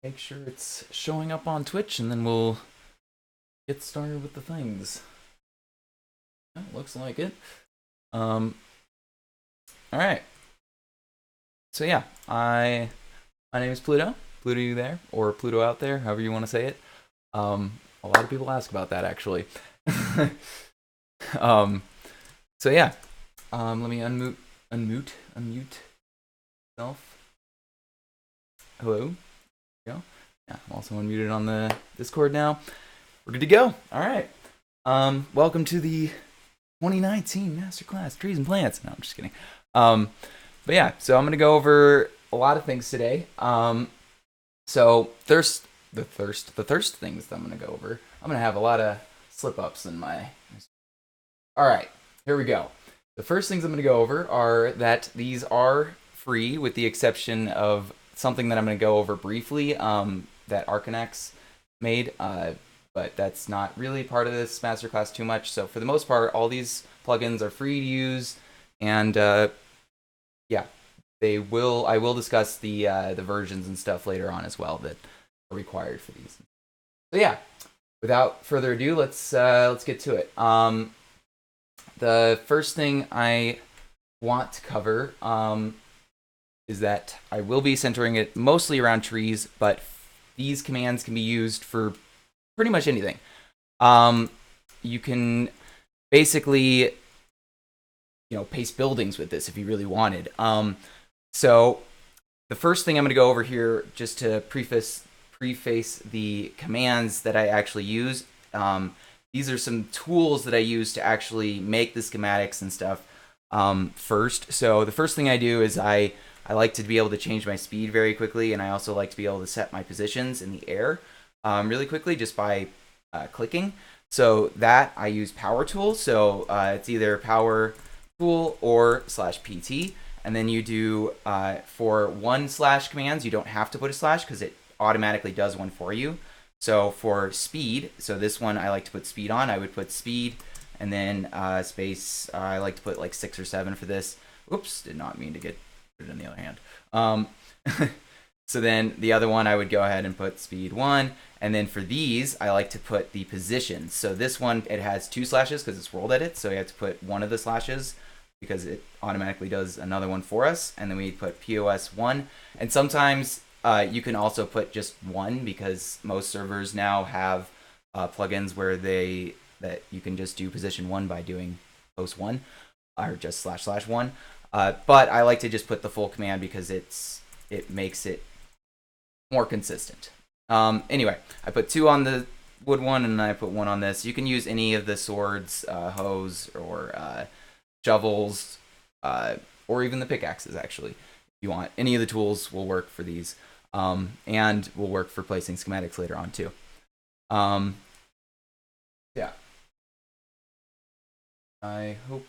make sure it's showing up on Twitch, and then we'll get started with the things. Looks like it. All right. So yeah, my name is Pluto. Pluto, you there, or Pluto out there, however you want to say it. A lot of people ask about that actually. So yeah, let me unmute myself. Hello. Go. Yeah, I'm also unmuted on the Discord now. We're good to go. All right. Welcome to the 2019 Masterclass Trees and Plants. No, I'm just kidding. But yeah, so I'm gonna go over a lot of things today. So the thirst things that I'm gonna go over. I'm gonna have a lot of slip ups in my. All right, here we go. The first things I'm gonna go over are that these are free, with the exception of something that I'm gonna go over briefly. That Arcanex made. But that's not really part of this masterclass too much. So for the most part, all these plugins are free to use, and yeah, I will discuss the versions and stuff later on as well that are required for these. So yeah, without further ado, let's get to it. The first thing I want to cover is that I will be centering it mostly around trees, but these commands can be used for pretty much anything. You can basically, paste buildings with this if you really wanted. So the first thing I'm going to go over here, just to preface the commands that I actually use. These are some tools that I use to actually make the schematics and stuff first. So the first thing I do is I like to be able to change my speed very quickly, and I also like to be able to set my positions in the air really quickly just by clicking. So that I use power tool. So it's either power tool or /PT. And then you do for one slash commands, you don't have to put a slash because it automatically does one for you. So for speed, so this one I like to put speed on. I would put speed and then space. I like to put like 6 or 7 for this. Oops, did not mean to put it in the other hand. So then the other one I would go ahead and put speed 1. And then for these, I like to put the positions. So this one, it has 2 slashes because it's world edit. So you have to put one of the slashes because it automatically does another one for us. And then we put POS 1. And sometimes you can also put just 1 because most servers now have plugins where that you can just do position 1 by doing post 1 or just //1. But I like to just put the full command because it makes it more consistent. Anyway, I put 2 on the wood one, and I put 1 on this. You can use any of the swords, hoes, or shovels, or even the pickaxes, actually. If you want. Any of the tools will work for these, and will work for placing schematics later on, too. Yeah. I hope.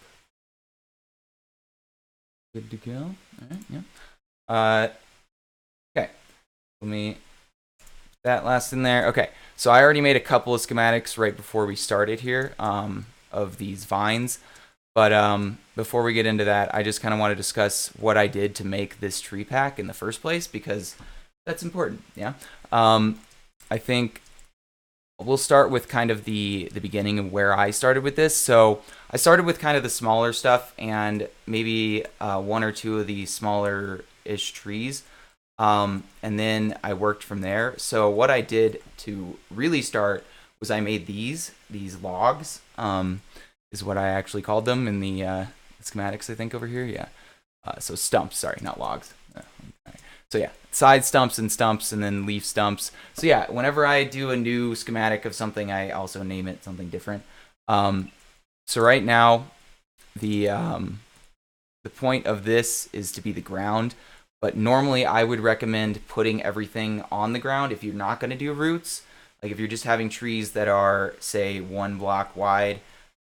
Good to go. All right, yeah. Okay. Let me that last in there. Okay, so I already made a couple of schematics right before we started here of these vines. But before we get into that, I just kind of want to discuss what I did to make this tree pack in the first place, because that's important, yeah? I think we'll start with kind of the beginning of where I started with this. So I started with kind of the smaller stuff and maybe 1 or 2 of the smaller-ish trees. And then I worked from there. So what I did to really start was I made these logs, is what I actually called them in the schematics, I think, over here. Yeah. So stumps, sorry, not logs. So yeah, side stumps, and then leaf stumps. So yeah, whenever I do a new schematic of something, I also name it something different. So right now, the point of this is to be the ground. But normally I would recommend putting everything on the ground if you're not going to do roots. Like if you're just having trees that are, say, 1 block wide,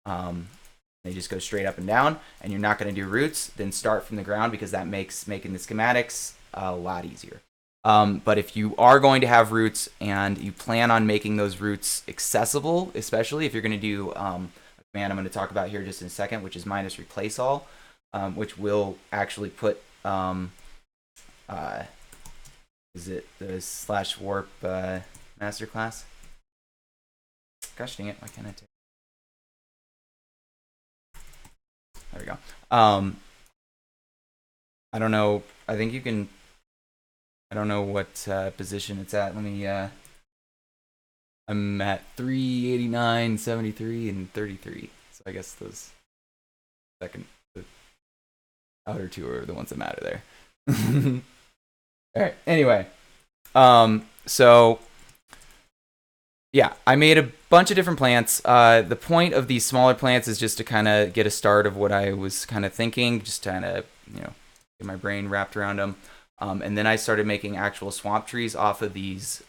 they just go straight up and down, and you're not going to do roots, then start from the ground, because that makes making the schematics a lot easier. But if you are going to have roots and you plan on making those roots accessible, especially if you're going to do a command I'm going to talk about here just in a second, which is -replace all, which will actually put is it the /warp masterclass? Gosh dang it, why can't I take? There we go. I don't know. I think you can. I don't know what position it's at. Let me. I'm at 389, 73, and 33. So I guess those the outer two are the ones that matter there. All right. Anyway, so yeah, I made a bunch of different plants. The point of these smaller plants is just to kind of get a start of what I was kind of thinking, just kind of get my brain wrapped around them. And then I started making actual swamp trees off of these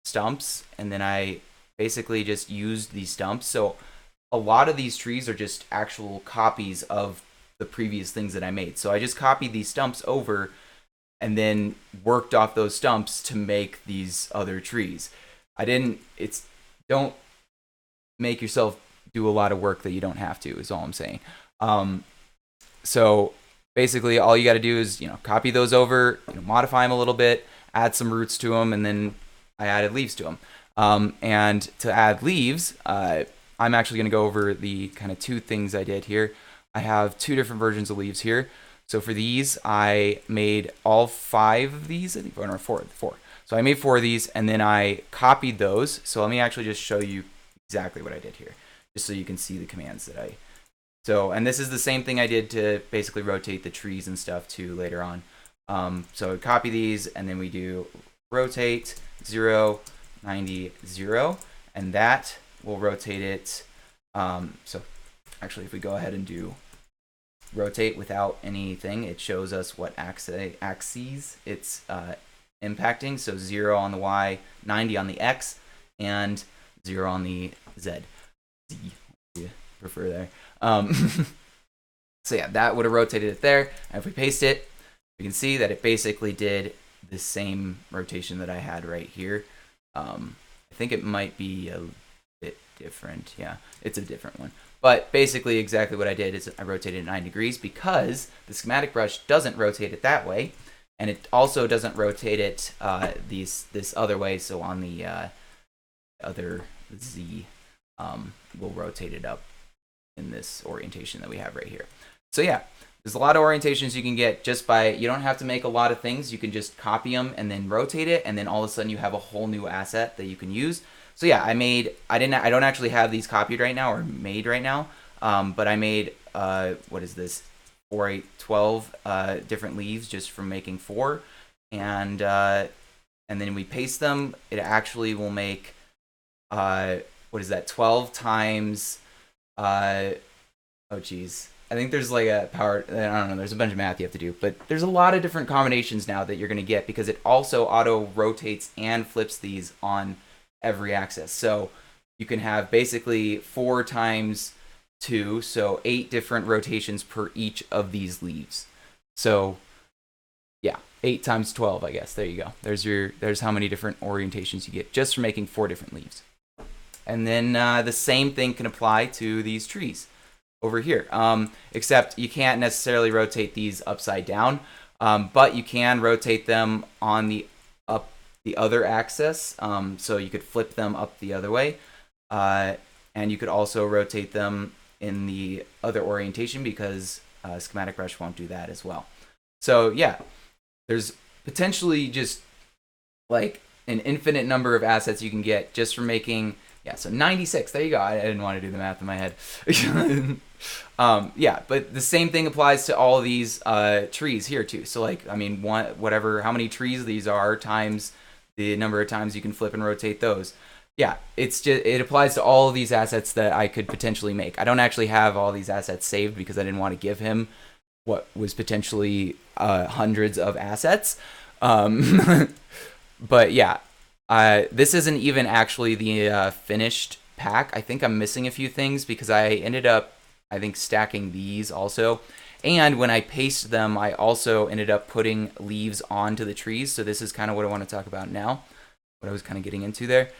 stumps, and then I basically just used these stumps. So a lot of these trees are just actual copies of the previous things that I made. So I just copied these stumps over and then worked off those stumps to make these other trees. Don't make yourself do a lot of work that you don't have to, is all I'm saying. So basically all you got to do is, copy those over, modify them a little bit, add some roots to them, and then I added leaves to them. And to add leaves, I'm actually going to go over the kind of two things I did here. I have two different versions of leaves here. So for these, I made all 5 of these, I think, or 4. So I made 4 of these, and then I copied those. So let me actually just show you exactly what I did here, just so you can see the commands that I... So, and this is the same thing I did to basically rotate the trees and stuff too later on. So copy these, and then we do rotate 0, 90, 0, and that will rotate it. So actually, if we go ahead and do rotate without anything, it shows us what axes it's impacting. So 0 on the Y, 90 on the X, and 0 on the Z. Yeah, prefer there. So yeah, that would have rotated it there. And if we paste it, we can see that it basically did the same rotation that I had right here. I think it might be a bit different. Yeah, it's a different one. But basically exactly what I did is I rotated it 9 degrees because the schematic brush doesn't rotate it that way. And it also doesn't rotate it this other way. So on the other Z, we'll rotate it up in this orientation that we have right here. So yeah, there's a lot of orientations you can get just by, you don't have to make a lot of things. You can just copy them and then rotate it, and then all of a sudden you have a whole new asset that you can use. So yeah, I don't actually have these copied right now or made right now, but I made, what is this, 4, 8, 12 different leaves just from making 4, and then we paste them. It actually will make, what is that, 12 times, oh geez, I think there's like a power, I don't know, there's a bunch of math you have to do, but there's a lot of different combinations now that you're going to get because it also auto rotates and flips these on every axis. So you can have basically 4 times 2, so 8 different rotations per each of these leaves. So yeah, 8 times 12, I guess. There you go. There's how many different orientations you get just for making 4 different leaves. And then the same thing can apply to these trees over here, except you can't necessarily rotate these upside down, but you can rotate them on the other axis. So you could flip them up the other way, and you could also rotate them in the other orientation because schematic brush won't do that as well. So yeah, there's potentially just like an infinite number of assets you can get just from making. Yeah, so 96. There you go. I didn't want to do the math in my head. Yeah, but the same thing applies to all these trees here too. So like, I mean, how many trees these are times the number of times you can flip and rotate those. Yeah, it applies to all of these assets that I could potentially make. I don't actually have all these assets saved because I didn't want to give him what was potentially hundreds of assets. But yeah. This isn't even actually the finished pack. I think I'm missing a few things because I ended up, I think, stacking these also. And when I paste them, I also ended up putting leaves onto the trees. So this is kind of what I want to talk about now. What I was kind of getting into there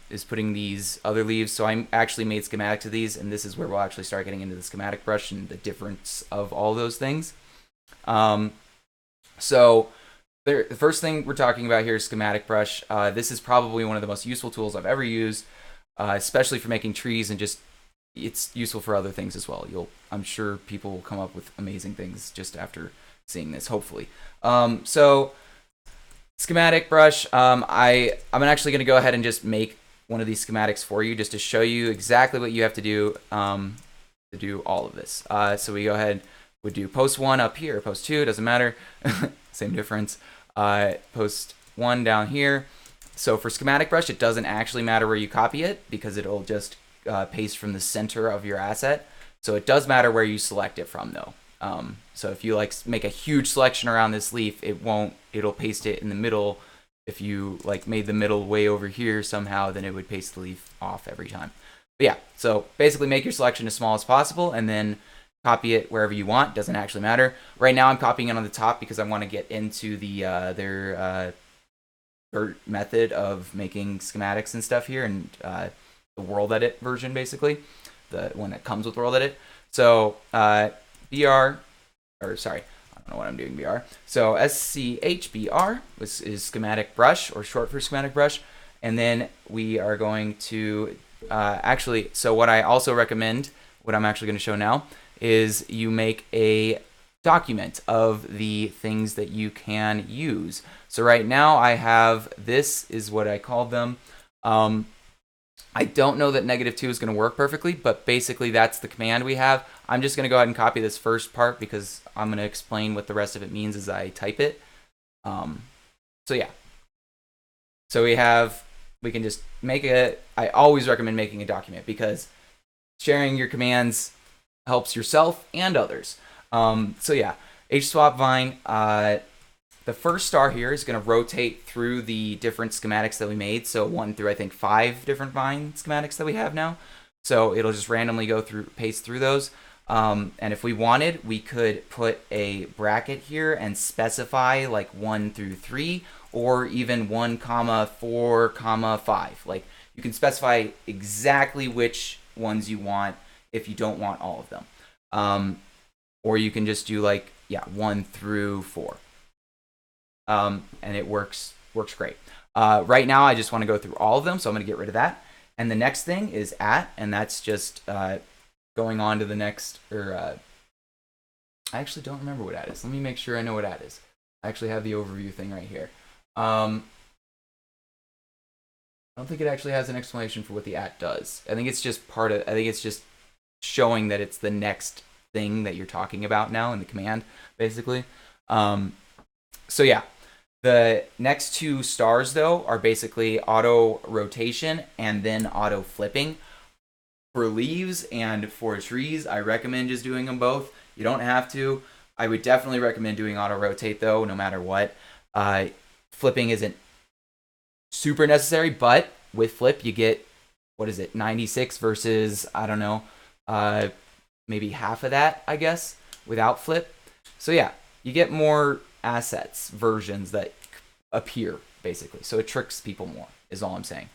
is putting these other leaves. So I actually made schematics of these, and this is where we'll actually start getting into the schematic brush and the difference of all those things. So The first thing we're talking about here is schematic brush. This is probably one of the most useful tools I've ever used, especially for making trees, and just it's useful for other things as well. I'm sure people will come up with amazing things just after seeing this, hopefully. So schematic brush, I'm actually going to go ahead and just make one of these schematics for you just to show you exactly what you have to do all of this. So we go ahead, we do post 1 up here, post 2, doesn't matter, same difference. Post 1 down here. So for schematic brush, it doesn't actually matter where you copy it because it'll just paste from the center of your asset. So it does matter where you select it from though. So if you like make a huge selection around this leaf, it'll paste it in the middle. If you like made the middle way over here somehow, then it would paste the leaf off every time. But yeah, so basically make your selection as small as possible and then copy it wherever you want. Doesn't actually matter. Right now I'm copying it on the top because I want to get into their method of making schematics and stuff here, and the World Edit version, basically, the one that comes with World Edit. So BR, or sorry, I don't know what I'm doing, BR. So SCHBR is schematic brush, or short for schematic brush. And then we are going to actually, so what I also recommend, what I'm actually going to show now, is you make a document of the things that you can use. So right now I have, this is what I called them. I don't know that -2 is going to work perfectly, but basically that's the command we have. I'm just going to go ahead and copy this first part because I'm going to explain what the rest of it means as I type it. So yeah. So we can just make I always recommend making a document because sharing your commands helps yourself and others. So yeah, HSwap Vine, the first star here is going to rotate through the different schematics that we made. So 1 through I think 5 different Vine schematics that we have now. So it'll just randomly go through, paste through those. And if we wanted, we could put a bracket here and specify like 1 through 3, or even 1, 4, 5. Like you can specify exactly which ones you want if you don't want all of them. Or you can just do like, yeah, 1 through 4. And it works great. Right now, I just want to go through all of them, so I'm going to get rid of that. And the next thing is @ and that's just going on to the next, I actually don't remember what @ is. Let me make sure I know what @ is. I actually have the overview thing right here. I don't think it actually has an explanation for what the @ does. I think it's just I think it's just showing that it's the next thing that you're talking about now in the command, basically. So yeah, the next 2 stars though are basically auto rotation and then auto flipping. For leaves and for trees, I recommend just doing them both. You don't have to. I would definitely recommend doing auto rotate though, no matter what. Flipping isn't super necessary, but with flip you get, what is it, 96 versus, I don't know, maybe half of that, I guess, without flip. So yeah, you get more assets, versions that appear, basically. So it tricks people more, is all I'm saying.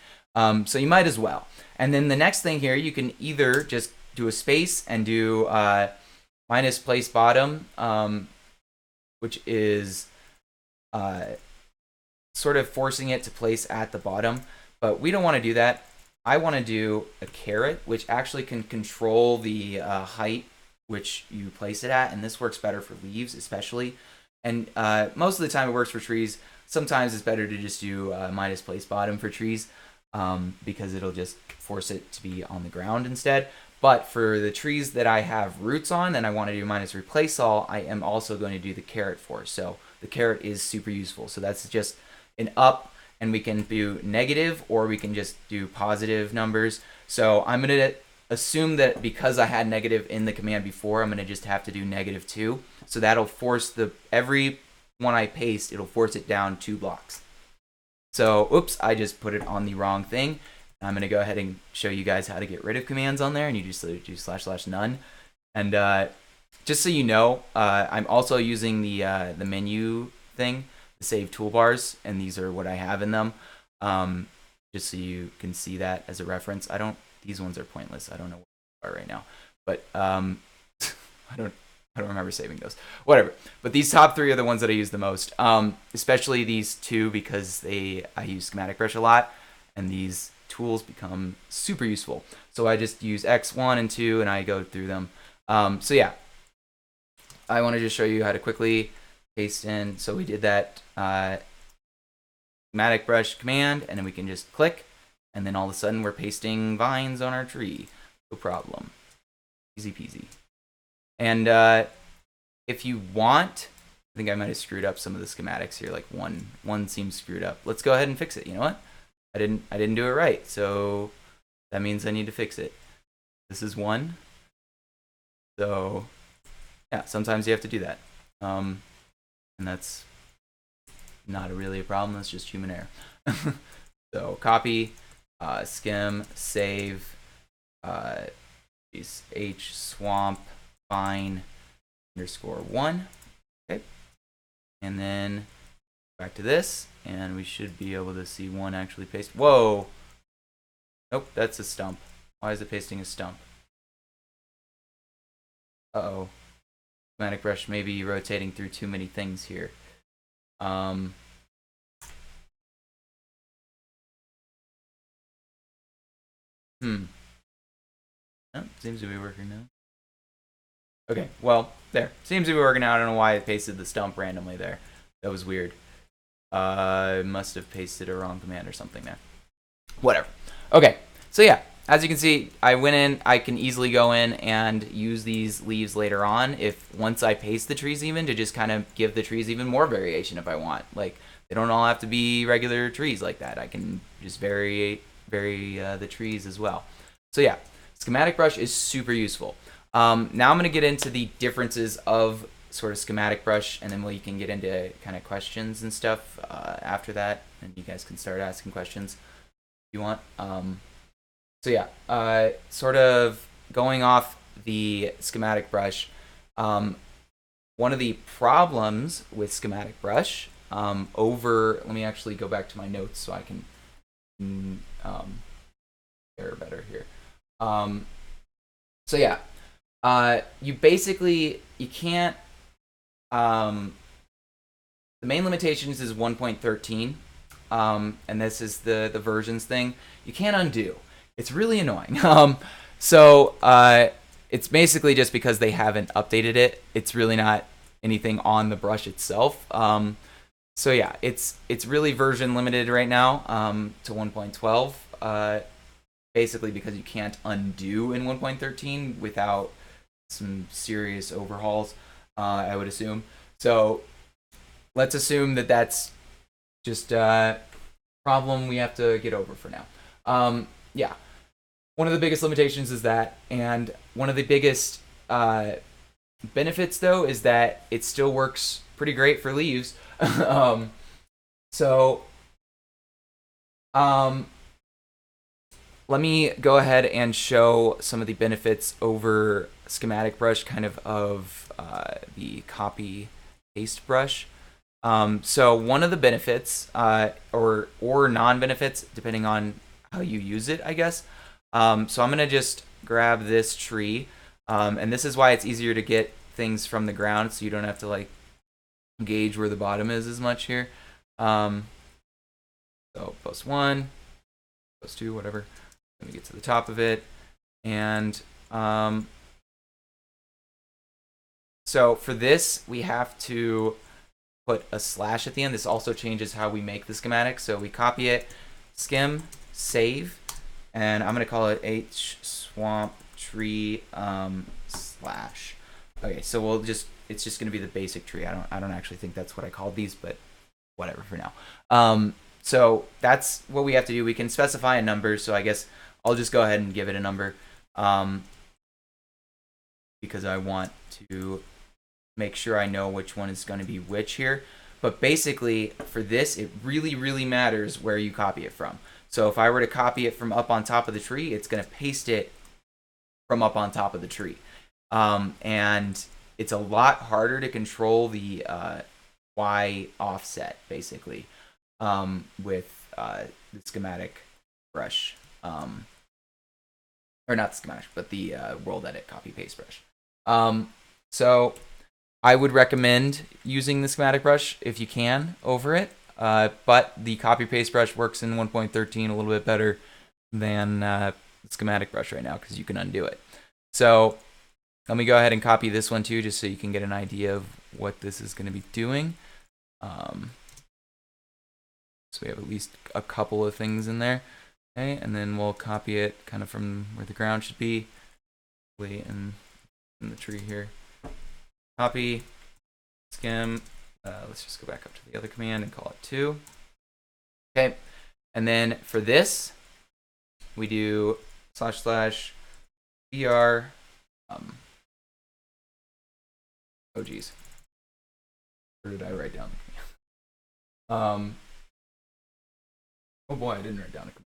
So you might as well. And then the next thing here, you can either just do a space and do minus place bottom, which is sort of forcing it to place at the bottom. But we don't want to do that. I want to do a caret, which actually can control the height which you place it at, and this works better for leaves especially. And most of the time it works for trees. Sometimes it's better to just do minus place bottom for trees because it'll just force it to be on the ground instead. But for the trees that I have roots on and I want to do minus replace all, I am also going to do the caret for. So the caret is super useful. So that's just an up, and we can do negative or we can just do positive numbers. So I'm going to assume that because I had negative in the command before, I'm going to just have to do -2. So that'll force every one I paste, it'll force it down 2 blocks. So, oops, I just put it on the wrong thing. I'm going to go ahead and show you guys how to get rid of commands on there, and you just do //none. And just so you know, I'm also using the menu thing, the save toolbars, and these are what I have in them. Just so you can see that as a reference. These ones are pointless. I don't know what they are right now, but I I don't remember saving those. Whatever. But these top 3 are the ones that I use the most. Especially these 2 because I use schematic brush a lot, and these tools become super useful. So I just use X, 1, and 2, and I go through them. So yeah, I want to just show you how to quickly paste in. So we did that schematic brush command, and then we can just click, and then all of a sudden we're pasting vines on our tree. No problem. Easy peasy. And if you want, I think I might have screwed up some of the schematics here. Like one seems screwed up. Let's go ahead and fix it. You know what? I didn't do it right, so that means I need to fix it. This is 1. So yeah, sometimes you have to do that. And that's not really a problem. That's just human error. So copy, skim, save, h swamp fine _1. Okay, and then back to this, and we should be able to see 1 actually paste. Whoa! Nope, that's a stump. Why is it pasting a stump? Uh-oh. Schematic brush may be rotating through too many things here. Oh, seems to be working now. Okay, well, there. Seems to be working out. I don't know why it pasted the stump randomly there. That was weird. I must have pasted a wrong command or something there. Whatever. Okay, so yeah, as you can see, I went in. I can easily go in and use these leaves later on if once I paste the trees even to just kind of give the trees even more variation if I want. Like, they don't all have to be regular trees like that. I can just vary the trees as well. So yeah, schematic brush is super useful. Now I'm going to get into the differences of sort of schematic brush, and then we can get into kind of questions and stuff after that, and you guys can start asking questions if you want. So yeah, sort of going off the schematic brush, one of the problems with schematic brush let me actually go back to my notes so I can compare better here. So yeah, you can't, the main limitations is 1.13, and this is the versions thing. You can't undo. It's really annoying. So it's basically just because they haven't updated it. It's really not anything on the brush itself. So yeah, it's really version limited right now to 1.12. Basically because you can't undo in 1.13 without some serious overhauls, I would assume. So let's assume that that's just a problem we have to get over for now. Yeah, one of the biggest limitations is that, and one of the biggest benefits though is that it still works pretty great for leaves. Let me go ahead and show some of the benefits over schematic brush, kind of the copy paste brush. So one of the benefits, or non-benefits, depending on how you use it, I guess. So I'm gonna just grab this tree, and this is why it's easier to get things from the ground, so you don't have to like gauge where the bottom is as much here. So post 1, post 2, whatever. Let me get to the top of it, and so for this we have to put a slash at the end. This also changes how we make the schematic. So we copy it, skim, save, and I'm gonna call it h swamp tree slash. Okay, so it's just gonna be the basic tree. I don't actually think that's what I called these, but whatever for now. So that's what we have to do. We can specify a number, so I guess I'll just go ahead and give it a number because I want to make sure I know which one is going to be which here. But basically, for this, it really, really matters where you copy it from. So if I were to copy it from up on top of the tree, it's going to paste it from up on top of the tree. And it's a lot harder to control the Y offset, basically, with the schematic brush. Or not the schematic, but the world edit copy paste brush. So I would recommend using the schematic brush if you can over it, but the copy paste brush works in 1.13 a little bit better than the schematic brush right now because you can undo it. So let me go ahead and copy this one too, just so you can get an idea of what this is going to be doing. So we have at least a couple of things in there. Okay, and then we'll copy it kind of from where the ground should be, in the tree here. Copy, skim. Let's just go back up to the other command and call it 2. Okay, and then for this, we do //br. Oh geez, where did I write down the command? Oh boy, I didn't write down a command.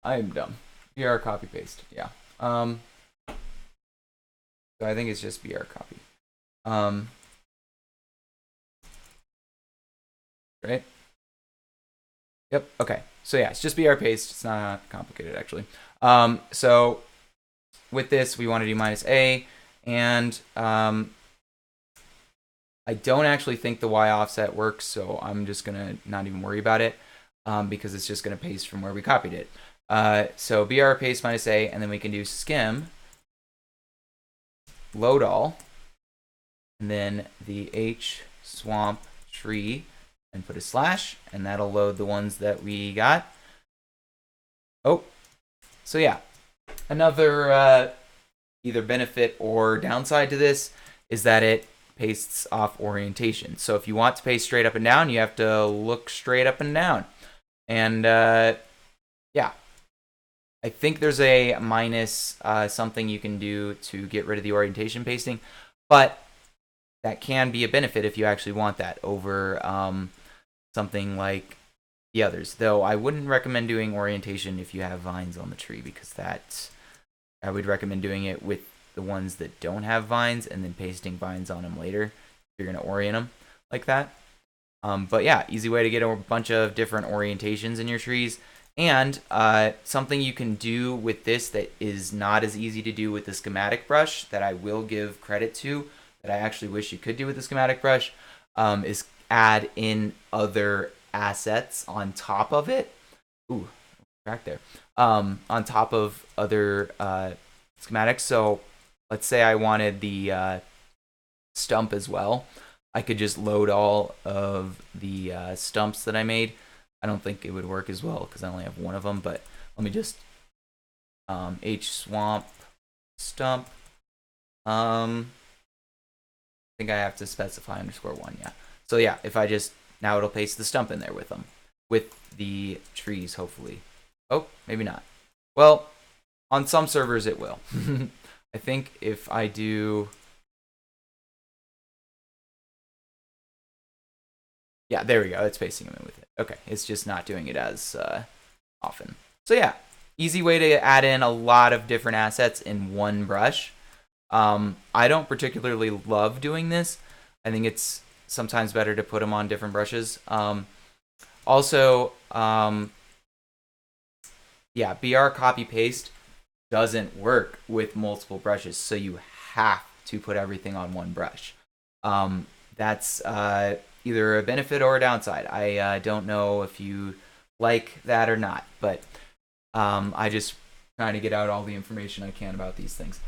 I am dumb. BR copy paste. Yeah. So I think it's just BR copy. Right? Yep. Okay. So yeah, it's just BR paste. It's not complicated actually. So with this, we want to do -A, and I don't actually think the Y offset works, so I'm just gonna not even worry about it because it's just gonna paste from where we copied it. So BR paste -A, and then we can do skim, load all, and then the H swamp tree, and put a slash, and that'll load the ones that we got. Oh, so yeah, another either benefit or downside to this is that it pastes off orientation. So if you want to paste straight up and down, you have to look straight up and down. And yeah, I think there's a minus something you can do to get rid of the orientation pasting, but that can be a benefit if you actually want that over something like the others. Though I wouldn't recommend doing orientation if you have vines on the tree, because I would recommend doing it with the ones that don't have vines and then pasting vines on them later if you're going to orient them like that. But yeah, easy way to get a bunch of different orientations in your trees. And something you can do with this that is not as easy to do with the schematic brush, that I will give credit to, that I actually wish you could do with the schematic brush, is add in other assets on top of it. Ooh, crack there. On top of other schematics. So let's say I wanted the stump as well. I could just load all of the stumps that I made. I don't think it would work as well because I only have one of them, but let me just H swamp stump. I think I have to specify _1, yeah. So yeah, if I just, now it'll paste the stump in there with them, with the trees, hopefully. Oh, maybe not. Well, on some servers it will. I think if I do, yeah, there we go. It's pasting them in with it. Okay, it's just not doing it as often. So yeah, easy way to add in a lot of different assets in one brush. I don't particularly love doing this. I think it's sometimes better to put them on different brushes. Also, yeah, BR copy paste doesn't work with multiple brushes, so you have to put everything on one brush. That's either a benefit or a downside. I don't know if you like that or not, but I just trying to get out all the information I can about these things.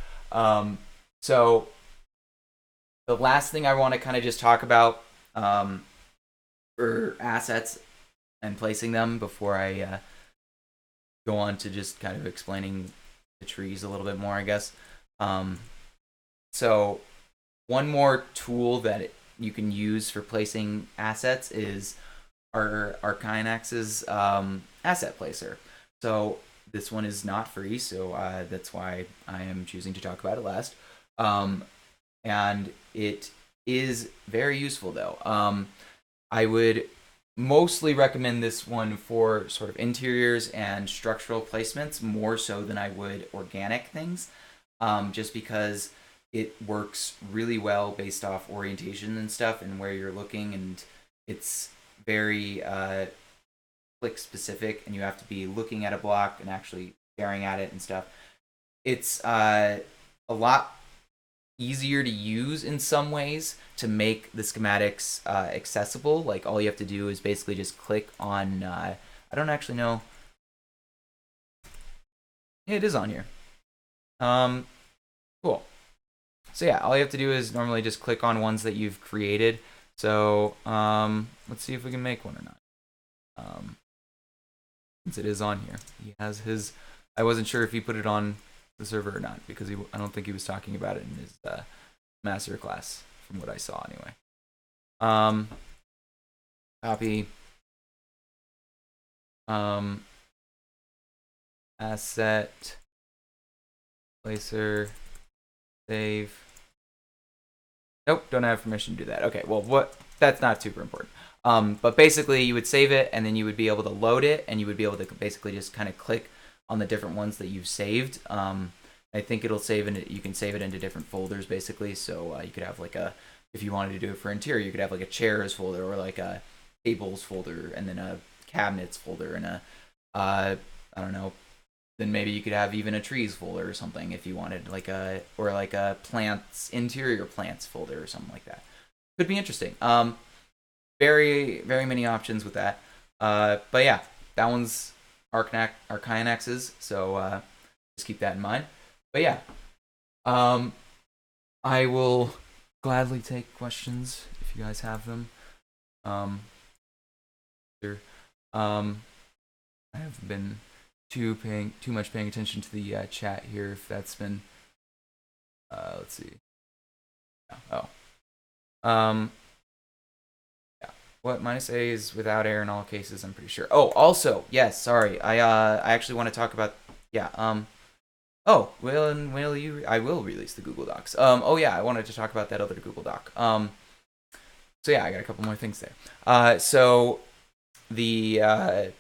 So the last thing I want to kind of just talk about for assets and placing them before I go on to just kind of explaining the trees a little bit more, I guess. So one more tool that you can use for placing assets is our Archinax's asset placer. So this one is not free, so that's why I am choosing to talk about it last. And it is very useful, though. I would mostly recommend this one for sort of interiors and structural placements more so than I would organic things, just because it works really well based off orientation and stuff and where you're looking, and it's very click specific, and you have to be looking at a block and actually staring at it and stuff. It's a lot easier to use in some ways to make the schematics accessible. Like all you have to do is basically just click on, I don't actually know. Yeah, it is on here. Cool. So yeah, all you have to do is normally just click on ones that you've created. So let's see if we can make one or not. Since it is on here, he has his. I wasn't sure if he put it on the server or not because I don't think he was talking about it in his masterclass from what I saw anyway. Copy. Asset. Placer. Save. Nope, don't have permission to do that. Okay, well, that's not super important. But basically, you would save it, and then you would be able to load it, and you would be able to basically just kind of click on the different ones that you've saved. I think it'll save it. You can save it into different folders, basically. So you could have like if you wanted to do it for interior, you could have like a chairs folder or like a tables folder, and then a cabinets folder, and I don't know. Then maybe you could have even a trees folder or something if you wanted, like a plants interior plants folder or something like that. Could be interesting. Very many options with that. But yeah, that one's Archaeanax's, so just keep that in mind. But yeah, I will gladly take questions if you guys have them. Sure. I have been too much paying attention to the chat here. If that's been, let's see. Oh, yeah. What -A is without error in all cases? I'm pretty sure. Oh, also, yes. Sorry, I actually want to talk about. Yeah. Oh, well, and will you? I will release the Google Docs. Oh yeah, I wanted to talk about that other Google Doc. So yeah, I got a couple more things there. So the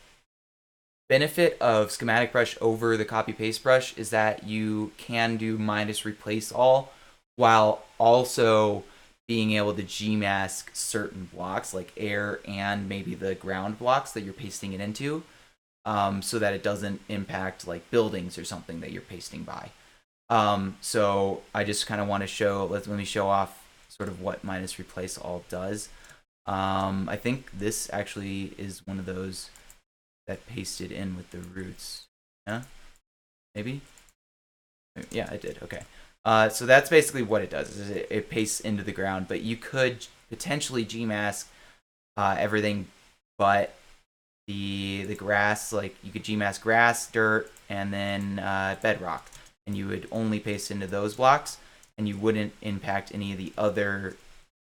benefit of schematic brush over the copy paste brush is that you can do -replace all while also being able to gmask certain blocks like air and maybe the ground blocks that you're pasting it into, so that it doesn't impact like buildings or something that you're pasting by. So I just kind of want to show, let me show off sort of what -replace all does. I think this actually is one of those that pasted in with the roots. Yeah, maybe. Yeah, it did. Okay. So that's basically what it does. Is it pastes into the ground, but you could potentially gmask everything, but the grass. Like you could gmask grass, dirt, and then bedrock, and you would only paste into those blocks, and you wouldn't impact any of the other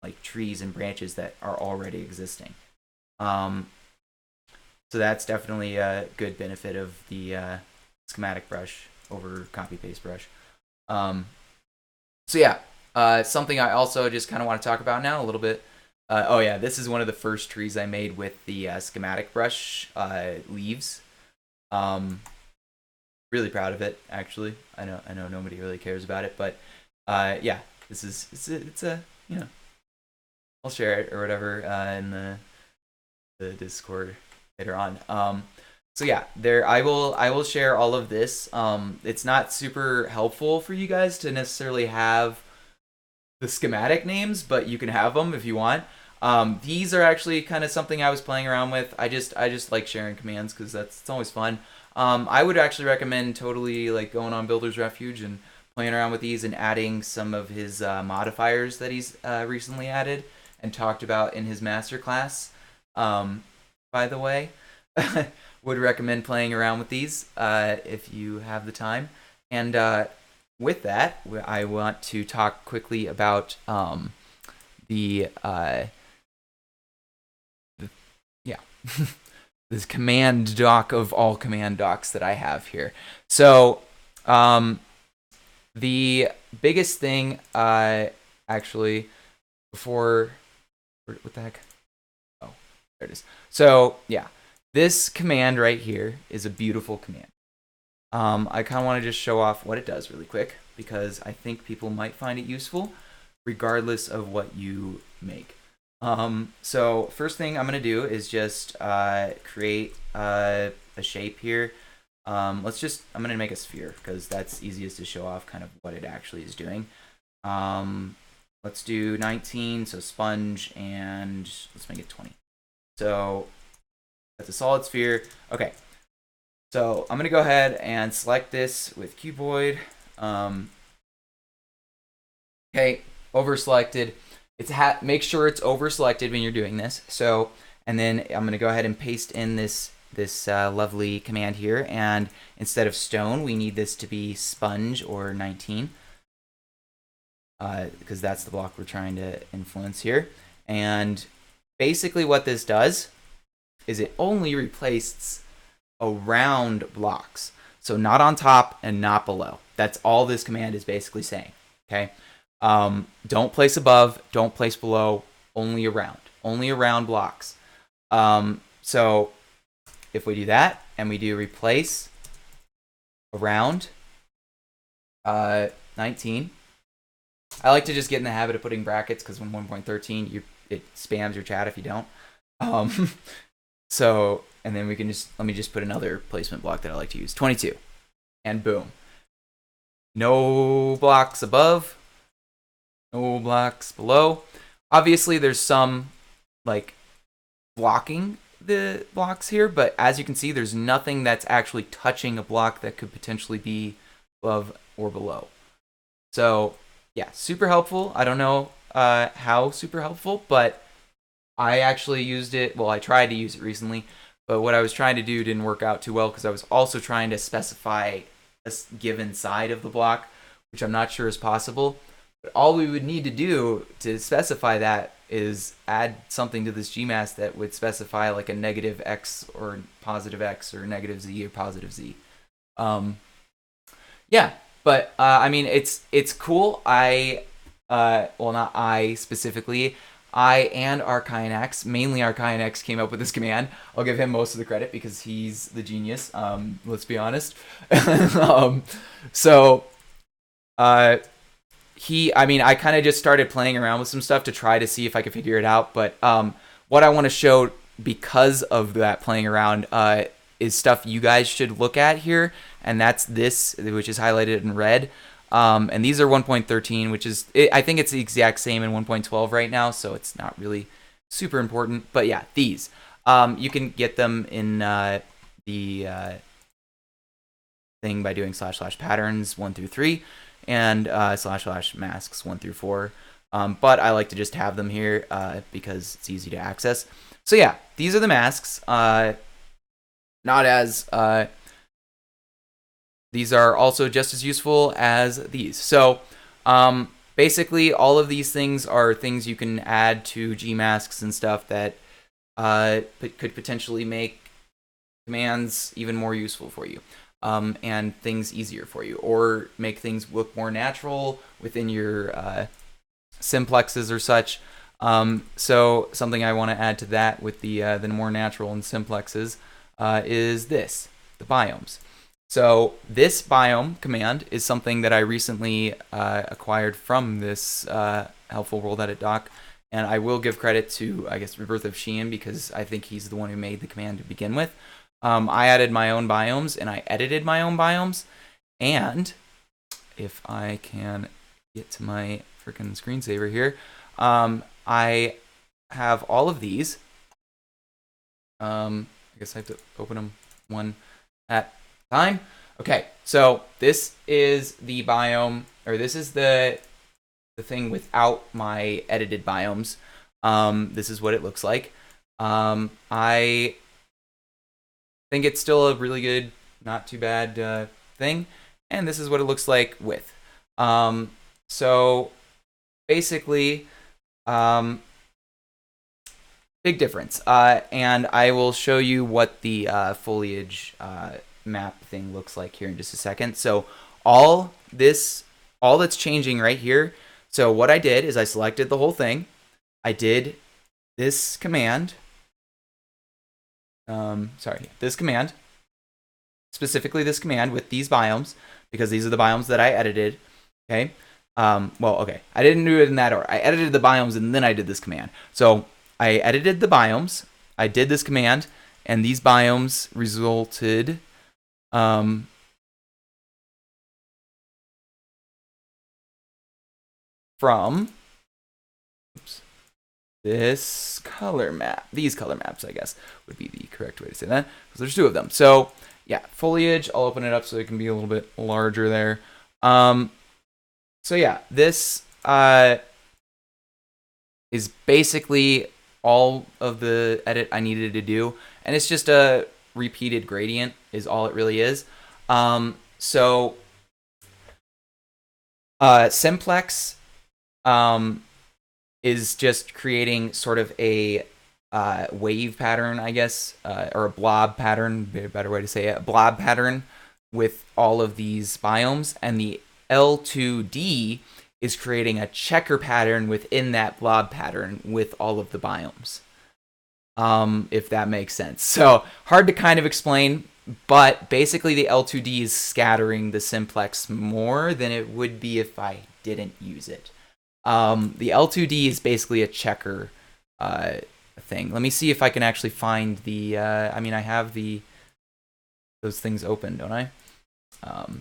like trees and branches that are already existing. So that's definitely a good benefit of the schematic brush over copy paste brush. So yeah, something I also just kind of want to talk about now a little bit. Oh yeah, this is one of the first trees I made with the schematic brush leaves. Really proud of it, actually. I know nobody really cares about it, but yeah, this is it's a I'll share it or whatever in the Discord later on. So yeah, I will share all of this. It's not super helpful for you guys to necessarily have the schematic names, but you can have them if you want. These are actually kind of something I was playing around with. I just like sharing commands because it's always fun. I would actually recommend totally like going on Builder's Refuge and playing around with these and adding some of his modifiers that he's recently added and talked about in his masterclass. By the way, would recommend playing around with these if you have the time. And with that, I want to talk quickly about the this command doc of all command docs that I have here. So the biggest thing actually before what the heck? Oh, there it is. So yeah, this command right here is a beautiful command. I kind of want to just show off what it does really quick because I think people might find it useful regardless of what you make. So first thing I'm going to do is just create a shape here. I'm going to make a sphere because that's easiest to show off kind of what it actually is doing. Let's do 19, so sponge, and let's make it 20. So that's a solid sphere. Okay, so I'm gonna go ahead and select this with cuboid. Okay, over selected. Make sure it's over selected when you're doing this. So, and then I'm gonna go ahead and paste in this lovely command here, and instead of stone, we need this to be sponge or 19. Because that's the block we're trying to influence here. And basically what this does is it only replaces around blocks. So not on top and not below. That's all this command is basically saying. Okay. Don't place above, don't place below, only around blocks. So if we do that and we do replace around 19, I like to just get in the habit of putting brackets because when 1.13, it spams your chat if you don't. So, and then we can let me just put another placement block that I like to use, 22, and boom. No blocks above, no blocks below. Obviously, there's some like blocking the blocks here, but as you can see, there's nothing that's actually touching a block that could potentially be above or below. So yeah, super helpful. I don't know how super helpful, but I actually used it. Well, I tried to use it recently, but what I was trying to do didn't work out too well because I was also trying to specify a given side of the block, which I'm not sure is possible. But all we would need to do to specify that is add something to this GMAS that would specify like a negative X or positive X or negative Z or positive Z. Yeah, but I mean, it's cool. Well, not I specifically. I and Archaeanax, mainly Archaeanax, came up with this command. I'll give him most of the credit because he's the genius. Let's be honest. So, I kind of just started playing around with some stuff to try to see if I could figure it out. But what I want to show because of that playing around is stuff you guys should look at here, and that's this, which is highlighted in red. And these are 1.13, which is, I think it's the exact same in 1.12 right now, so it's not really super important. But yeah, these. You can get them in the thing by doing / patterns 1 through 3 and / masks 1 through 4. But I like to just have them here because it's easy to access. So yeah, these are the masks. Not as these are also just as useful as these. So basically, all of these things are things you can add to Gmasks and stuff that could potentially make commands even more useful for you, and things easier for you, or make things look more natural within your simplexes or such. So something I want to add to that with the more natural and simplexes is this, the biomes. So this biome command is something that I recently acquired from this helpful world edit doc, and I will give credit to, I guess, Rebirth of Sheehan because I think he's the one who made the command to begin with. I added my own biomes and I edited my own biomes, and if I can get to my freaking screensaver here, I have all of these. I guess I have to open them one at a time. Okay, so this is the biome, or this is the thing without my edited biomes. This is what it looks like. I think it's still a really good, not too bad thing. And this is what it looks like with. So basically, big difference. And I will show you what the foliage map thing looks like here in just a second. So all that's changing right here. So what I did is I selected the whole thing. I did this command. This command. Specifically this command with these biomes, because these are the biomes that I edited. Okay. Okay. I didn't do it in that order. I edited the biomes and then I did this command. So I edited the biomes, I did this command, and these biomes resulted from this color map. These color maps, I guess, would be the correct way to say that, because there's two of them. So yeah, foliage, I'll open it up so it can be a little bit larger there. So yeah, this is basically all of the edit I needed to do, and it's just a repeated gradient is all it really is. So simplex is just creating sort of a wave pattern, I guess, or a blob pattern, a better way to say it, a blob pattern with all of these biomes, and the L2D is creating a checker pattern within that blob pattern with all of the biomes. If that makes sense. So hard to kind of explain, but basically the L2D is scattering the simplex more than it would be if I didn't use it. The L2D is basically a checker thing. Let me see if I can actually find the, I mean, I have those things open, don't I?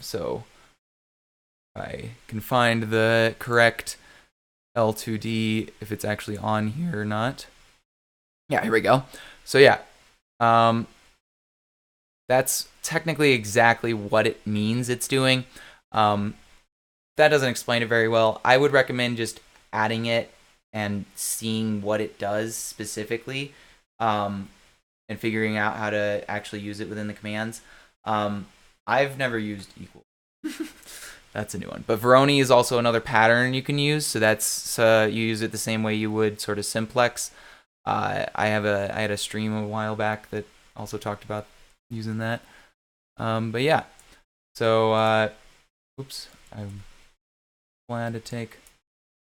So I can find the correct L2D if it's actually on here or not. Yeah, here we go. So yeah, that's technically exactly what it means it's doing. That doesn't explain it very well. I would recommend just adding it and seeing what it does specifically, and figuring out how to actually use it within the commands. I've never used equal. That's a new one. But Veroni is also another pattern you can use. So that's you use it the same way you would sort of simplex. I had a stream a while back that also talked about using that. But yeah. So oops, I'm glad to take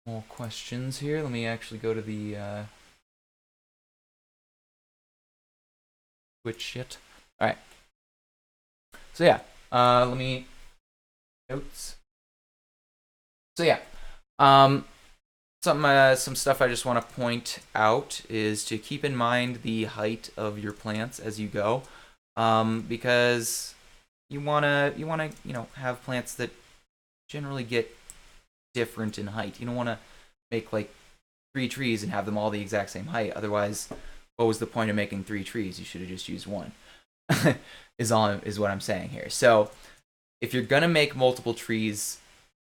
more questions here. Let me actually go to the Twitch shit. All right. So yeah, let me notes. So yeah, some stuff I just want to point out is to keep in mind the height of your plants as you go, because you wanna have plants that generally get different in height. You don't want to make like 3 trees and have them all the exact same height. Otherwise, what was the point of making 3 trees? You should have just used one. is what I'm saying here. So if you're gonna make multiple trees,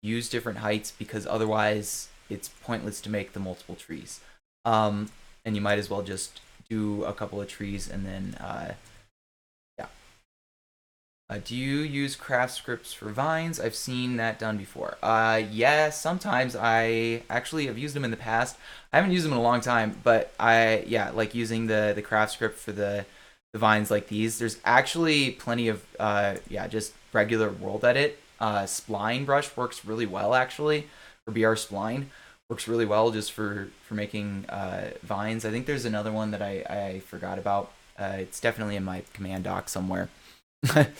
use different heights, because otherwise it's pointless to make the multiple trees. And you might as well just do a couple of trees and then yeah. Do you use craft scripts for vines? I've seen that done before. Yeah, sometimes. I actually have used them in the past. I haven't used them in a long time, but I like using the craft script for the vines like these. There's actually plenty of just regular world edit. Spline brush works really well actually, or BR spline works really well just for making vines. I think there's another one that I forgot about. It's definitely in my command doc somewhere. But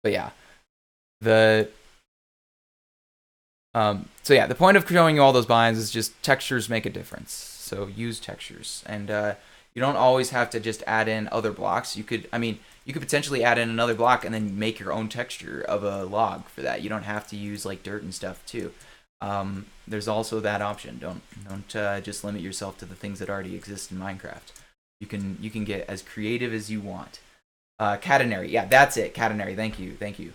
yeah, the the point of showing you all those vines is just textures make a difference. So use textures, and you don't always have to just add in other blocks. You could potentially add in another block and then make your own texture of a log for that. You don't have to use like dirt and stuff too. There's also that option. Don't just limit yourself to the things that already exist in Minecraft. You can get as creative as you want. Catenary, yeah, that's it. Catenary, thank you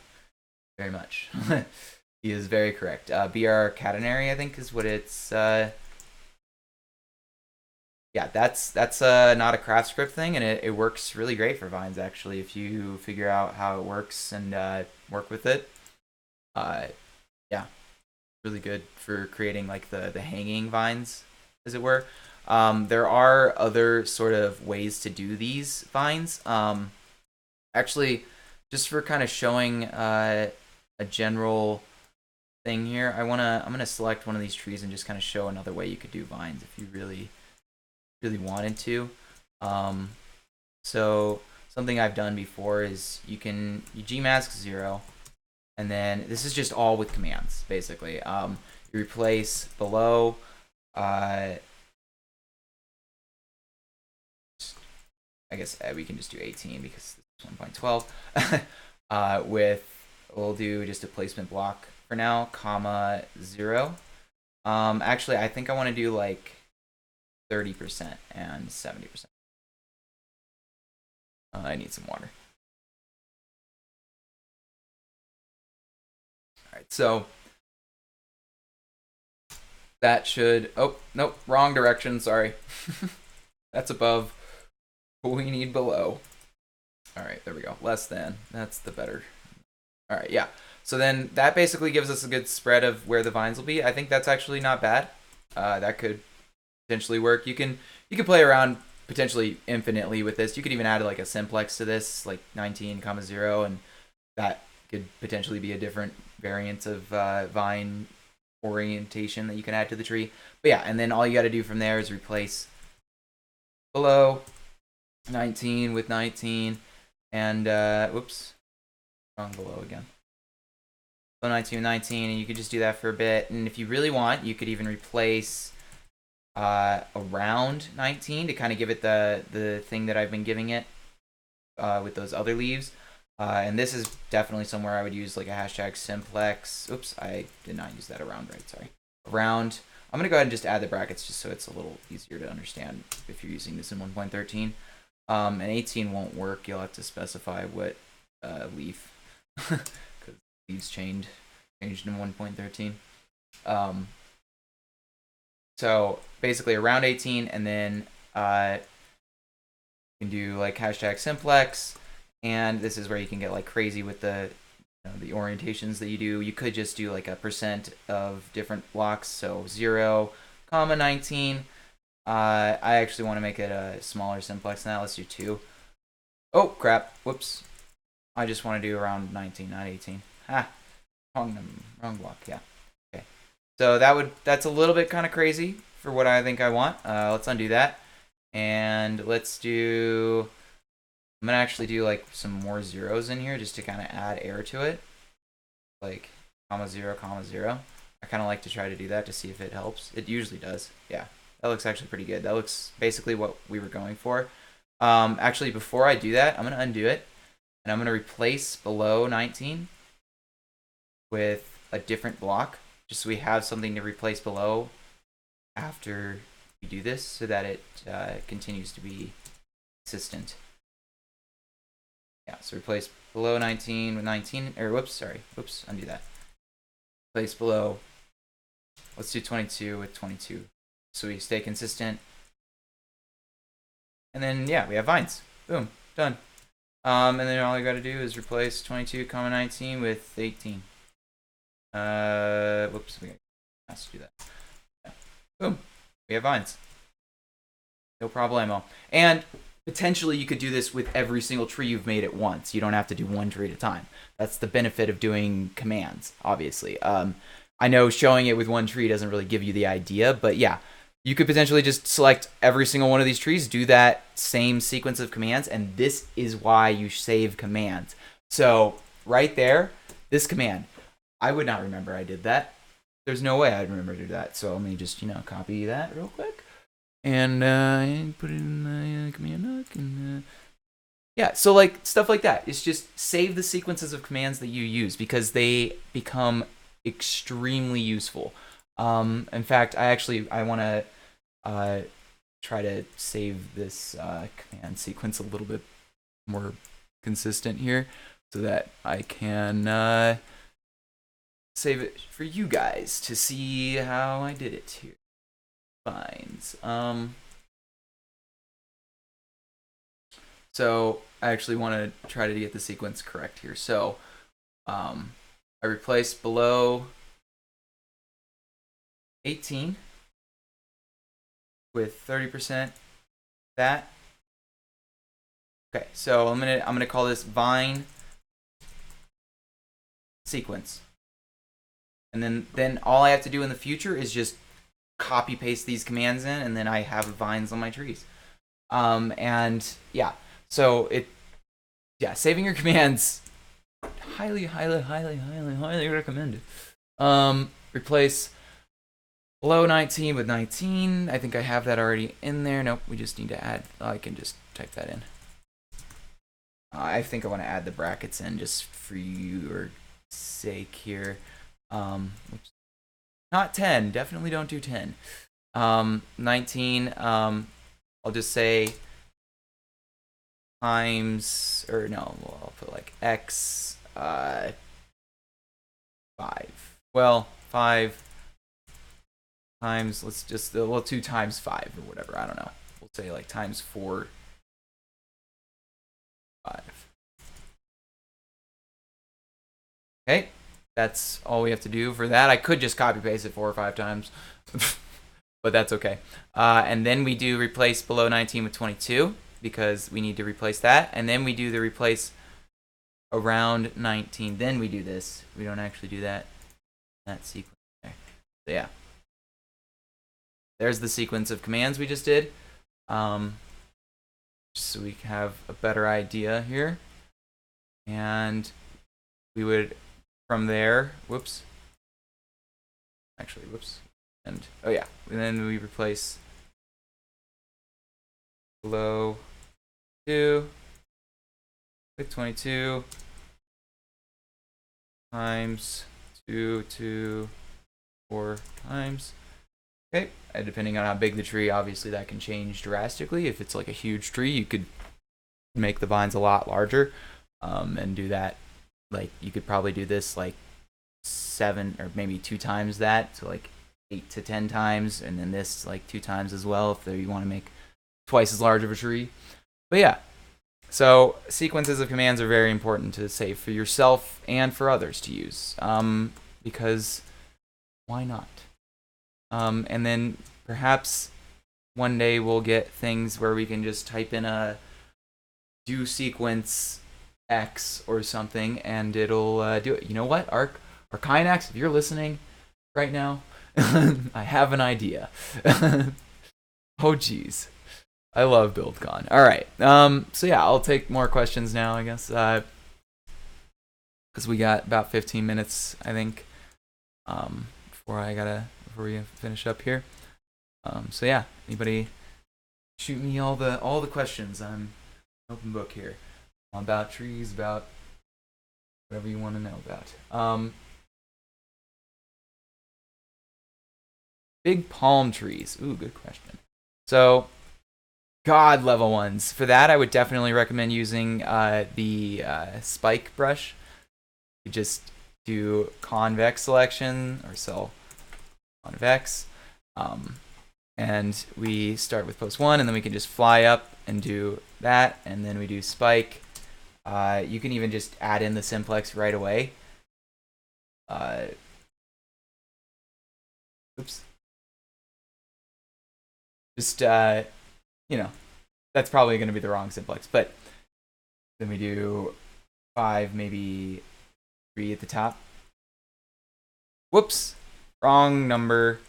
very much. He is very correct. BR catenary, I think, is what it's. Yeah, that's not a craft script thing, and it works really great for vines actually if you figure out how it works and work with it. Yeah, really good for creating like the hanging vines, as it were. There are other sort of ways to do these vines. Actually, just for kind of showing a general thing here, I'm gonna select one of these trees and just kind of show another way you could do vines if you really wanted to. So something I've done before is you gmask 0, and then this is just all with commands basically. You replace below I guess we can just do 18 because this is 1.12 with we'll do just a placement block for now, comma 0. Actually, I think I want to do like 30% and 70%. I need some water. All right, so that should, oh, nope, wrong direction, sorry. That's above. We need below. All right, there we go. Less than. That's the better. All right, yeah. So then that basically gives us a good spread of where the vines will be. I think that's actually not bad. That could potentially work. You can play around potentially infinitely with this. You could even add like a simplex to this, like 19,0, and that could potentially be a different variant of vine orientation that you can add to the tree. But yeah, and then all you got to do from there is replace below 19 with 19, and whoops, wrong below again. Below 19 with 19, and you could just do that for a bit. And if you really want, you could even replace around 19 to kind of give it the thing that I've been giving it with those other leaves. And this is definitely somewhere I would use like a hashtag simplex. Oops, I did not use that around right, sorry. Around, I'm going to go ahead and just add the brackets just so it's a little easier to understand if you're using this in 1.13. And 18 won't work, you'll have to specify what leaf, because leaves changed in 1.13. So basically around 18, and then you can do like hashtag simplex, and this is where you can get like crazy with the the orientations that you do. You could just do like a % of different blocks, so 0, 19. I actually want to make it a smaller simplex than that. Let's do 2. Oh crap! Whoops! I just want to do around 19, not 18. Ha! Wrong block. Yeah. Okay. So that's a little bit kind of crazy for what I think I want. Let's undo that, and let's do. I'm gonna actually do like some more zeros in here just to kind of add air to it, like comma 0, comma 0. I kind of like to try to do that to see if it helps. It usually does. Yeah, that looks actually pretty good. That looks basically what we were going for. Actually, before I do that, I'm gonna undo it, and I'm gonna replace below 19 with a different block, just so we have something to replace below after we do this, so that it continues to be consistent. Yeah, so replace below 19 with 19, or whoops, sorry, whoops, undo that. Replace below, let's do 22 with 22, so we stay consistent. And then, yeah, we have vines. Boom, done. And then all you gotta do is replace 22, 19 with 18. Whoops, we have to do that. Yeah. Boom, we have vines. No problemo. And potentially you could do this with every single tree you've made at once. You don't have to do one tree at a time. That's the benefit of doing commands, obviously. I know showing it with one tree doesn't really give you the idea, but yeah, you could potentially just select every single one of these trees, do that same sequence of commands, and this is why you save commands. So right there, this command, I would not remember I did that. There's no way I'd remember to do that. So let me just, copy that real quick. And put it in the command hook, and yeah, so like stuff like that. It's just save the sequences of commands that you use because they become extremely useful. In fact, I want to try to save this command sequence a little bit more consistent here, so that I can save it for you guys to see how I did it here. Vines. So I actually want to try to get the sequence correct here. So I replace below 18 with 30% that. Okay, so I'm gonna call this vine sequence, and then all I have to do in the future is just copy paste these commands in, and then I have vines on my trees. And yeah, so saving your commands, highly recommended. Replace below 19 with 19. I think I have that already in there. Nope, we just need to add. I can just type that in. I think I want to add the brackets in just for your sake here. Which, not 10. Definitely don't do 10. 19. I'll just say times, or no, I'll put like x 5. Well, 5 times, let's just, well, 2 times 5 or whatever. I don't know. We'll say like times 4, 5. Okay, that's all we have to do for that. I could just copy paste it 4 or 5 times, but that's okay. And then we do replace below 19 with 22 because we need to replace that. And then we do the replace around 19. Then we do this. We don't actually do that sequence there. So yeah, there's the sequence of commands we just did. Just so we have a better idea here. And we would, from there, and oh yeah, and then we replace below 2 with 22 times 2, 4 times. Okay, and depending on how big the tree, obviously that can change drastically. If it's like a huge tree, you could make the vines a lot larger, and do that. Like you could probably do this like 7 or maybe 2 times that, so like 8 to 10 times, and then this like 2 times as well if you want to make twice as large of a tree. But yeah, so sequences of commands are very important to save for yourself and for others to use, because why not? And then perhaps one day we'll get things where we can just type in a do sequence X or something, and it'll do it. You know what, Archinax, if you're listening right now, I have an idea. Oh geez, I love BuildCon. All right, so yeah, I'll take more questions now, I guess, because we got about 15 minutes, I think, before we finish up here. So yeah, anybody shoot me all the questions. I'm an open book here about trees, about whatever you want to know about. Big palm trees. Ooh, good question. So, God level ones. For that, I would definitely recommend using the spike brush. You just do convex selection, or cell convex, and we start with post 1, and then we can just fly up and do that, and then we do spike. You can even just add in the simplex right away. Oops. Just, that's probably going to be the wrong simplex, but then we do 5, maybe 3 at the top. Whoops, wrong number.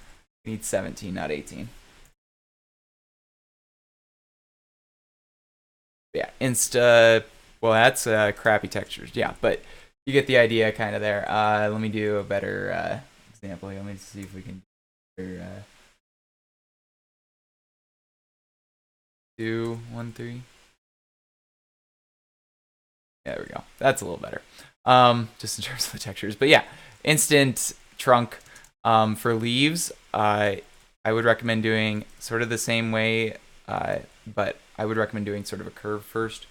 We need 17, not 18. Yeah, well, that's crappy textures. Yeah, but you get the idea kind of there. Let me do a better example here. Let me see if we can do 2, 1, 3. There we go. That's a little better. Just in terms of the textures. But yeah, instant trunk. For leaves, I would recommend doing sort of the same way, but I would recommend doing sort of a curve first.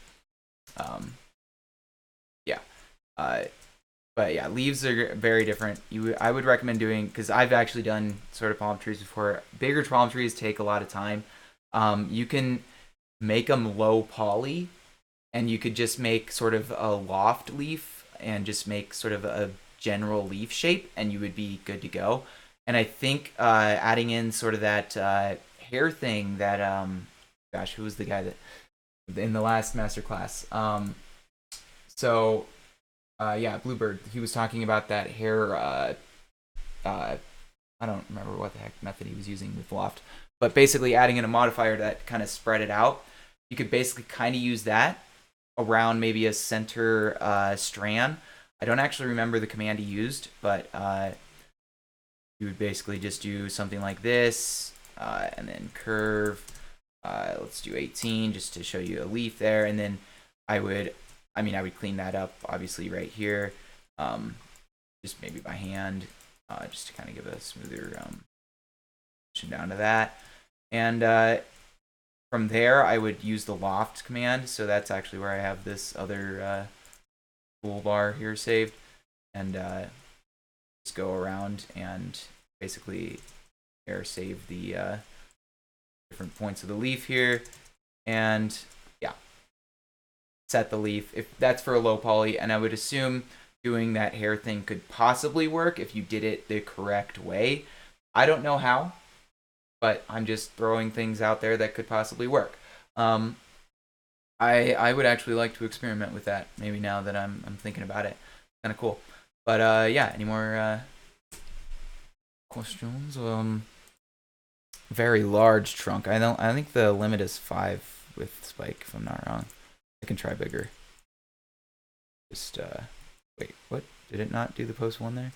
But yeah, leaves are very different. I would recommend doing, because I've actually done sort of palm trees before. Bigger palm trees take a lot of time. You can make them low poly, and you could just make sort of a loft leaf and just make sort of a general leaf shape, and you would be good to go. And I think adding in sort of that hair thing that gosh, who was the guy that in the last masterclass? Yeah, Bluebird. He was talking about that hair. I don't remember what the heck method he was using with loft, but basically adding in a modifier that kind of spread it out. You could basically kind of use that around maybe a center strand. I don't actually remember the command he used, but you would basically just do something like this, and then curve. Let's do 18 just to show you a leaf there, and then I would clean that up obviously right here, just maybe by hand, just to kind of give a smoother down to that. And from there, I would use the loft command. So that's actually where I have this other toolbar here saved. And just go around and basically save the different points of the leaf here. And yeah, set the leaf. If that's for a low poly, and I would assume doing that hair thing could possibly work if you did it the correct way. I don't know how, but I'm just throwing things out there that could possibly work. I would actually like to experiment with that maybe now that I'm thinking about it. Kind of cool. But yeah, any more questions? Very large trunk. I think the limit is 5 with spike, if I'm not wrong. I can try bigger. Just wait, what? Did it not do the post 1 there?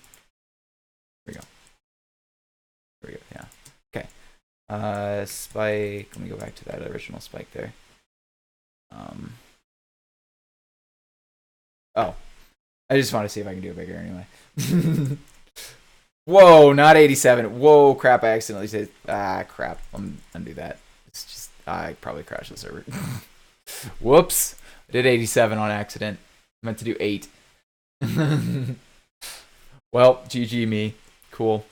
There we go. There we go. Yeah. Okay. Spike. Let me go back to that original spike there. Oh, I just want to see if I can do it bigger anyway. Whoa, not 87. Whoa, crap! I accidentally said crap. I'm undo that. It's just I probably crashed the server. Whoops! I did 87 on accident. I meant to do 8. Well, GG me. Cool.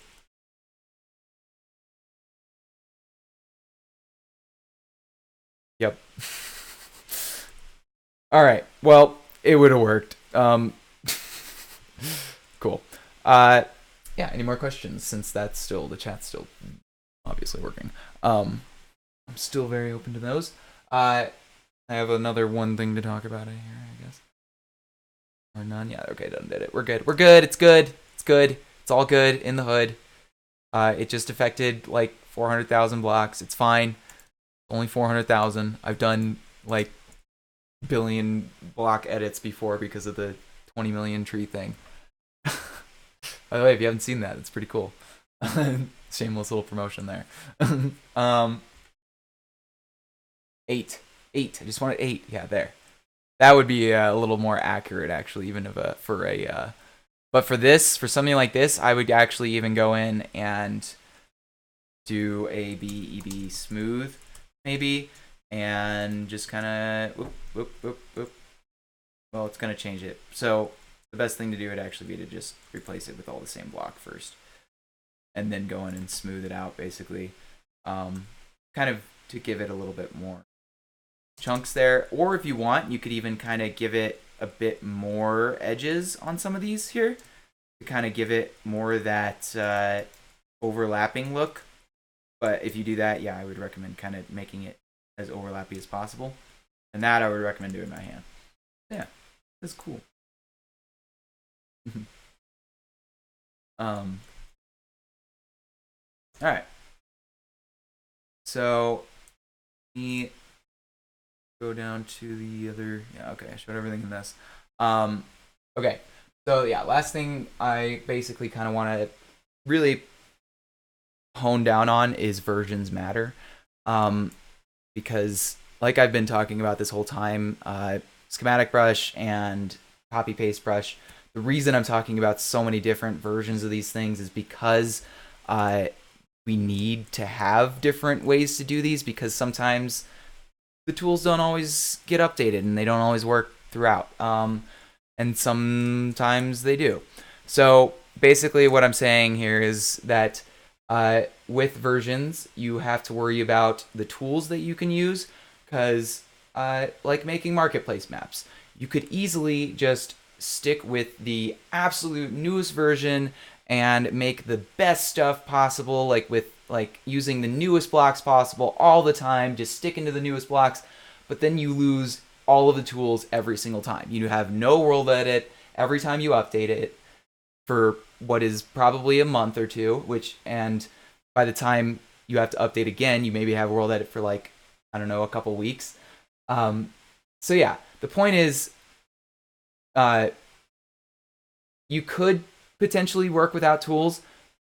Yep. All right. Well, it would have worked. Cool. Yeah. Any more questions? Since that's still the chat's still obviously working. I'm still very open to those. I have another one thing to talk about here, I guess. Or none. Yeah. Okay. Done. Did it. We're good. We're good. It's good. It's good. It's all good in the hood. It just affected like 400,000 blocks. It's fine. Only 400,000. I've done like billion block edits before because of the 20 million tree thing. By the way, if you haven't seen that, it's pretty cool. Shameless little promotion there. 8. I just wanted 8. Yeah, there. That would be a little more accurate, actually, even if for a. But for this, for something like this, I would actually even go in and do a BEB smooth, maybe, and just kind of whoop, whoop, whoop. Well, it's gonna change it. So the best thing to do would actually be to just replace it with all the same block first, and then go in and smooth it out, basically, kind of to give it a little bit more chunks there. Or if you want, you could even kind of give it a bit more edges on some of these here to kind of give it more of that overlapping look. But if you do that, yeah, I would recommend kind of making it as overlappy as possible. And that I would recommend doing by hand. Yeah, that's cool. All right. So, let me go down to the other. Yeah, okay, I showed everything in this. Okay, so yeah, last thing I basically kind of want to really hone down on is versions matter. Because like I've been talking about this whole time, schematic brush and copy paste brush, the reason I'm talking about so many different versions of these things is because we need to have different ways to do these, because sometimes the tools don't always get updated and they don't always work throughout. And sometimes they do. So basically what I'm saying here is that with versions, you have to worry about the tools that you can use, because like making marketplace maps, you could easily just stick with the absolute newest version and make the best stuff possible, like with using the newest blocks possible all the time, just sticking to the newest blocks, but then you lose all of the tools every single time. You have no world edit every time you update it for what is probably a month or two, and by the time you have to update again, you maybe have world edit for like, I don't know, a couple weeks. So yeah, the point is, you could potentially work without tools,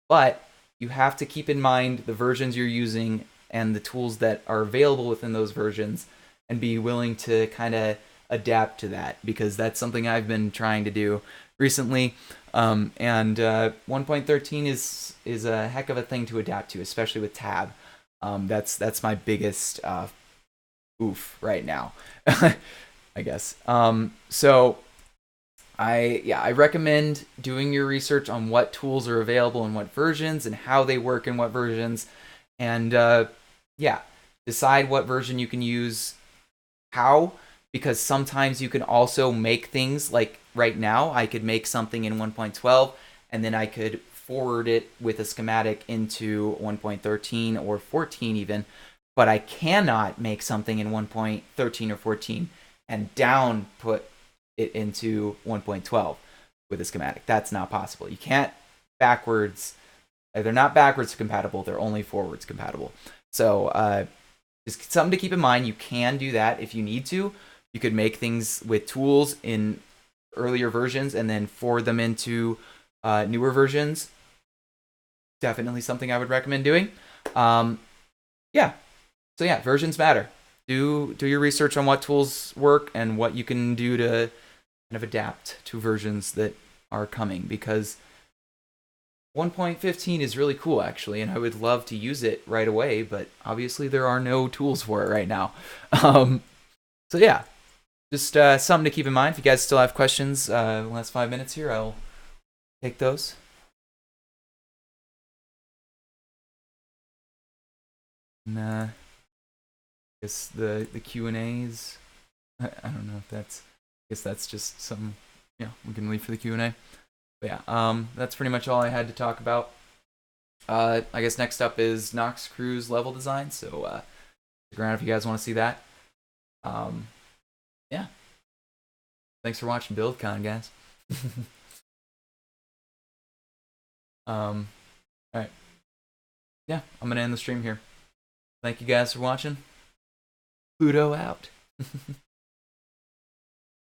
but you have to keep in mind the versions you're using and the tools that are available within those versions, and be willing to kind of adapt to that, because that's something I've been trying to do recently, and 1.13 is a heck of a thing to adapt to, especially with tab. That's my biggest oof right now, I guess. So I recommend doing your research on what tools are available in what versions and how they work in what versions, and yeah, decide what version you can use how, because sometimes you can also make things like right now I could make something in 1.12 and then I could forward it with a schematic into 1.13 or 14 even, but I cannot make something in 1.13 or 14 and down put it into 1.12 with a schematic. That's not possible. You can't backwards. They're not backwards compatible. They're only forwards compatible. So just something to keep in mind. You can do that if you need to. You could make things with tools in earlier versions and then forward them into newer versions. Definitely something I would recommend doing. Yeah. So yeah, versions matter. Do your research on what tools work and what you can do to kind of adapt to versions that are coming, because 1.15 is really cool actually, and I would love to use it right away, but obviously there are no tools for it right now. So yeah, just something to keep in mind. If you guys still have questions, the last 5 minutes here, I'll take those. And I guess the Q&As, I don't know if that's, I guess that's just some, yeah, we can leave for the Q&A. But yeah, that's pretty much all I had to talk about. I guess next up is Nox Crew's level design, so stick around if you guys want to see that. Yeah. Thanks for watching BuildCon, guys. All right. Yeah, I'm gonna end the stream here. Thank you guys for watching. Pluto out.